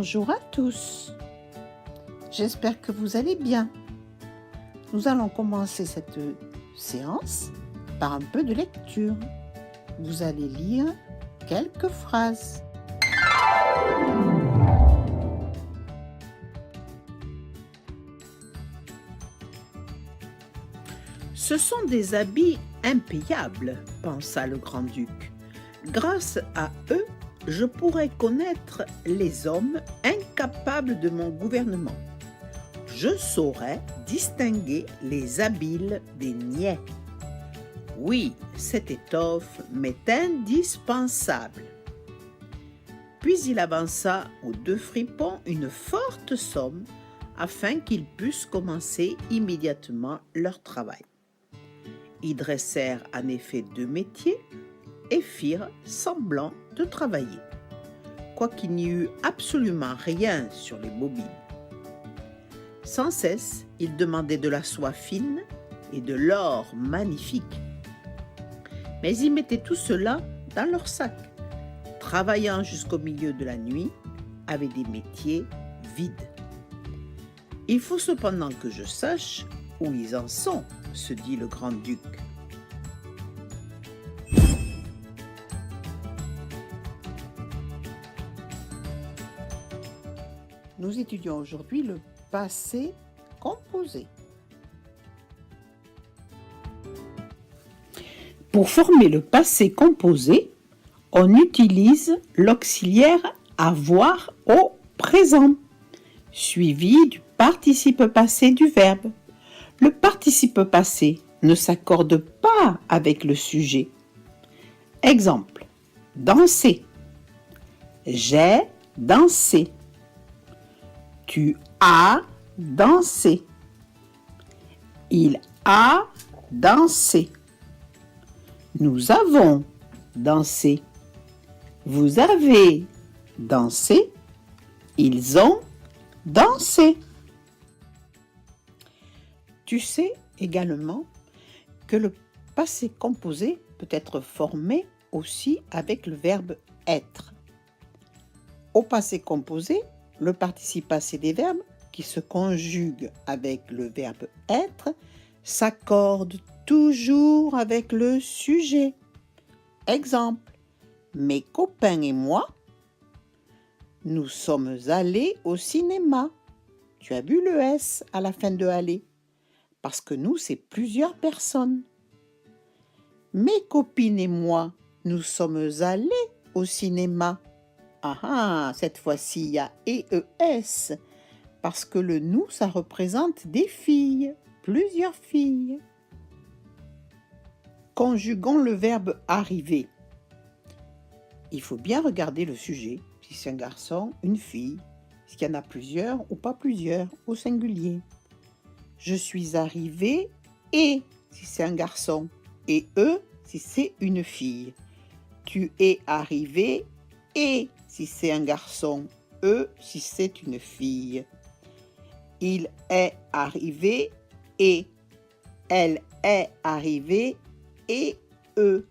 Bonjour à tous, j'espère que vous allez bien. Nous allons commencer cette séance par un peu de lecture. Vous allez lire quelques phrases. Ce sont des habits impayables, pensa le grand-duc. Grâce à eux, je pourrais connaître les hommes incapables de mon gouvernement. Je saurais distinguer les habiles des niais. Oui, cette étoffe m'est indispensable. Puis il avança aux deux fripons une forte somme afin qu'ils pussent commencer immédiatement leur travail. Ils dressèrent en effet deux métiers et firent semblant de travailler, quoiqu'il n'y eût absolument rien sur les bobines. Sans cesse, ils demandaient de la soie fine et de l'or magnifique. Mais ils mettaient tout cela dans leur sac, travaillant jusqu'au milieu de la nuit avec des métiers vides. Il faut cependant que je sache où ils en sont, se dit le grand-duc. Nous étudions aujourd'hui le passé composé. Pour former le passé composé, on utilise l'auxiliaire avoir au présent, suivi du participe passé du verbe. Le participe passé ne s'accorde pas avec le sujet. Exemple, danser. J'ai dansé. Tu as dansé. Il a dansé. Nous avons dansé. Vous avez dansé. Ils ont dansé. Tu sais également que le passé composé peut être formé aussi avec le verbe être. Au passé composé, le participe passé des verbes qui se conjuguent avec le verbe être s'accorde toujours avec le sujet. Exemple, mes copains et moi, nous sommes allés au cinéma. Tu as vu le S à la fin de aller, parce que nous, c'est plusieurs personnes. Mes copines et moi, nous sommes allés au cinéma. Ah, cette fois-ci, il y a EES, parce que le nous, ça représente des filles, plusieurs filles. Conjuguons le verbe arriver. Il faut bien regarder le sujet, si c'est un garçon, une fille, s'il y en a plusieurs ou pas plusieurs, au singulier. Je suis arrivé et, si c'est un garçon, et eux, si c'est une fille. Tu es arrivé et, si c'est un garçon, eux, si c'est une fille. Il est arrivé et, elle est arrivée et eux.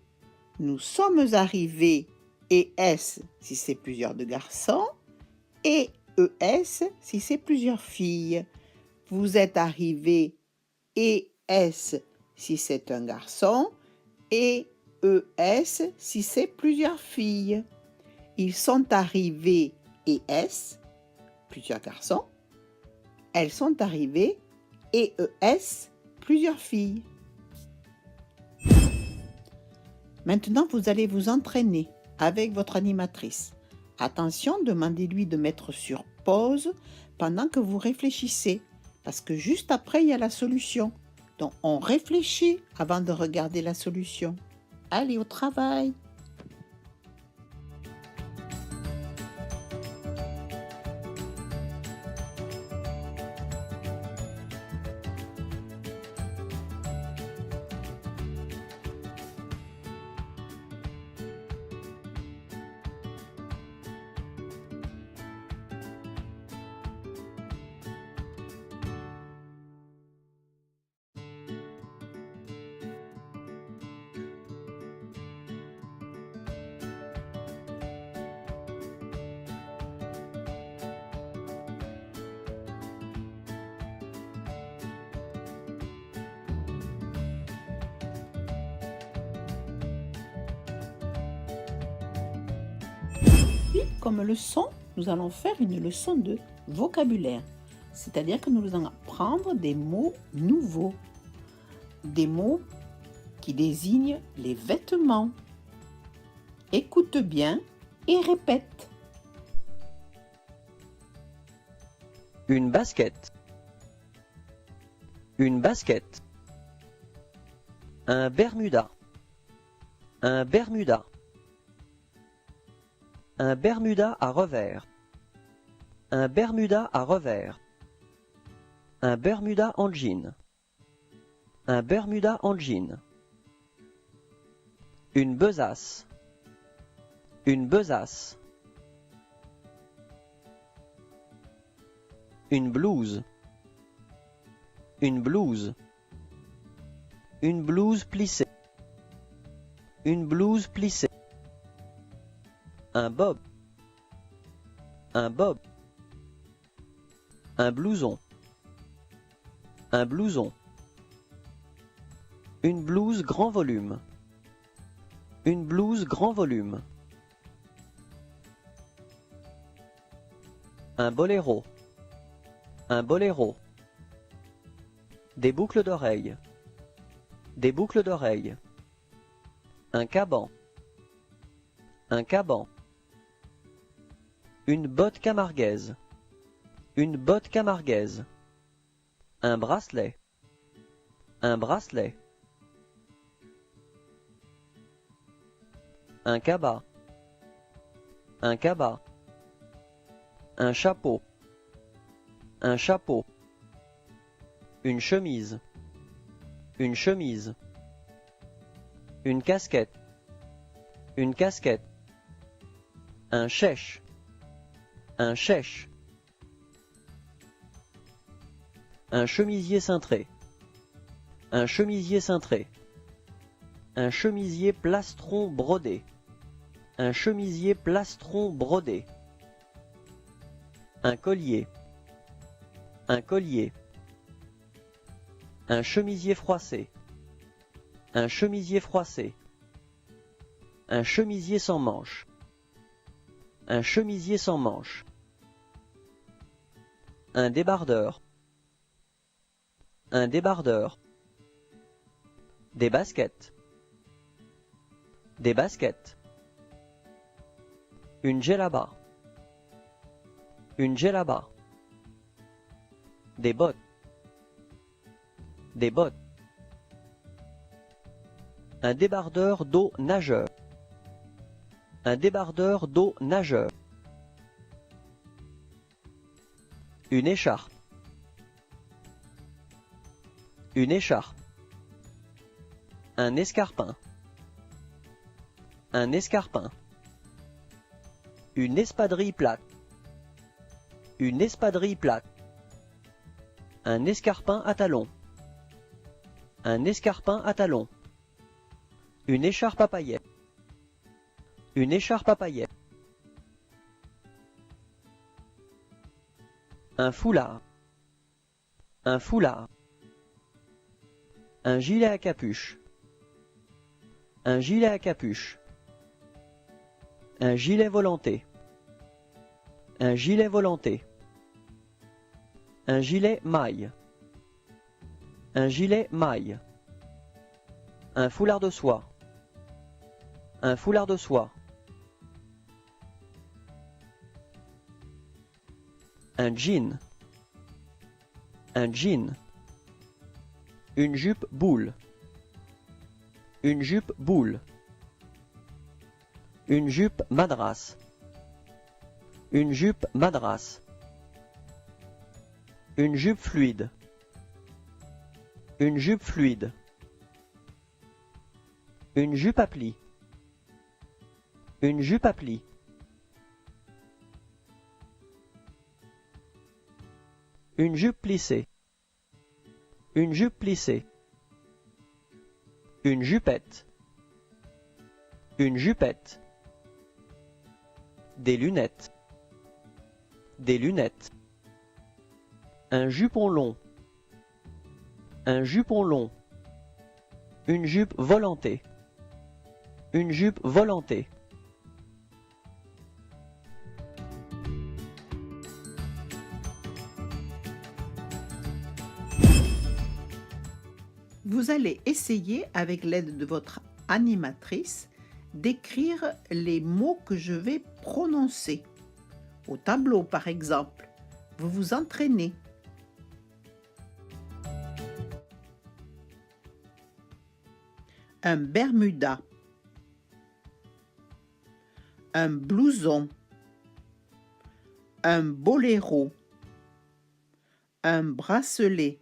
Nous sommes arrivés et S si c'est plusieurs de garçons et ES si c'est plusieurs filles. Vous êtes arrivés et S si c'est un garçon et ES si c'est plusieurs filles. Ils sont arrivés et S, plusieurs garçons. Elles sont arrivées et ES, plusieurs filles. Maintenant, vous allez vous entraîner avec votre animatrice. Attention, demandez-lui de mettre sur pause pendant que vous réfléchissez, parce que juste après, il y a la solution. Donc, on réfléchit avant de regarder la solution. Allez au travail! Aujourd'hui, comme leçon, nous allons faire une leçon de vocabulaire, c'est-à-dire que nous allons apprendre des mots nouveaux, des mots qui désignent les vêtements. Écoute bien et répète. Une basket. Une basket. Un bermuda. Un bermuda. Un bermuda à revers. Un bermuda à revers. Un bermuda en jean. Un bermuda en jean. Une besace. Une besace. Une blouse. Une blouse. Une blouse plissée. Une blouse plissée. Un bob. Un bob. Un blouson. Un blouson. Une blouse grand volume. Une blouse grand volume. Un boléro. Un boléro. Des boucles d'oreilles. Des boucles d'oreilles. Un caban. Un caban. Une botte camarguaise. Une botte camarguaise. Un bracelet. Un bracelet. Un cabas. Un cabas. Un chapeau. Un chapeau. Une chemise. Une chemise. Une casquette. Une casquette. Un chèche. Un chèche. Un chemisier cintré. Un chemisier cintré. Un chemisier plastron brodé. Un chemisier plastron brodé. Un collier. Un collier. Un chemisier froissé. Un chemisier froissé. Un chemisier sans manches. Un chemisier sans manches. Un débardeur. Un débardeur. Des baskets. Des baskets. Une djellaba. Une djellaba. Des bottes. Des bottes. Un débardeur d'eau nageur. Un débardeur d'eau nageur. Une écharpe. Une écharpe. Un escarpin. Un escarpin. Une espadrille plate. Une espadrille plate. Un escarpin à talons. Un escarpin à talons. Une écharpe à paillettes. Une écharpe à paillettes. Un foulard. Un foulard. Un gilet à capuche. Un gilet à capuche. Un gilet volanté. Un gilet volanté. Un gilet maille. Un gilet maille. Un foulard de soie. Un foulard de soie. Un jean. Un jean. Une jupe boule. Une jupe boule. Une jupe madras. Une jupe madras. Une jupe fluide. Une jupe fluide. Une jupe à plis. Une jupe à plis. Une jupe plissée. Une jupe plissée. Une jupette. Une jupette. Des lunettes. Des lunettes. Un jupon long. Un jupon long. Une jupe volantée. Une jupe volantée. Vous allez essayer, avec l'aide de votre animatrice, d'écrire les mots que je vais prononcer. Au tableau, par exemple. Vous vous entraînez. Un bermuda. Un blouson. Un boléro. Un bracelet.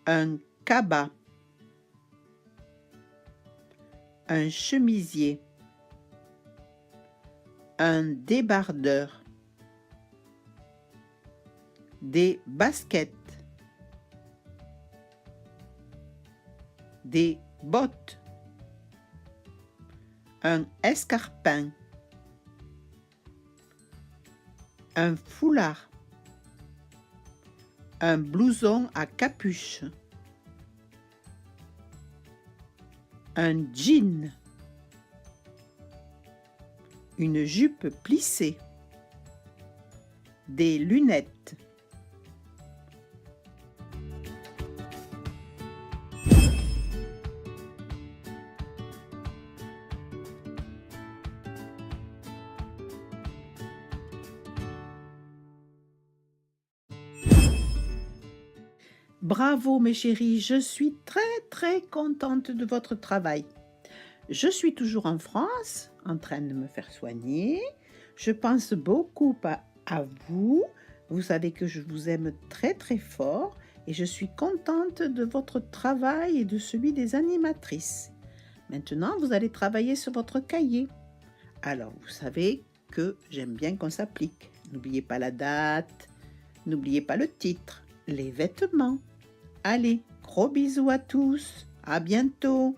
Un cabas. Un chemisier. Un débardeur. Des baskets. Des bottes. Un escarpin. Un foulard. Un blouson à capuche. Un jean. Une jupe plissée. Des lunettes. Bravo mes chéris, je suis très contente de votre travail. Je suis toujours en France, en train de me faire soigner. Je pense beaucoup à vous. Vous savez que je vous aime très fort et je suis contente de votre travail et de celui des animatrices. Maintenant, vous allez travailler sur votre cahier. Alors, vous savez que j'aime bien qu'on s'applique. N'oubliez pas la date, n'oubliez pas le titre, les vêtements. Allez, gros bisous à tous, à bientôt.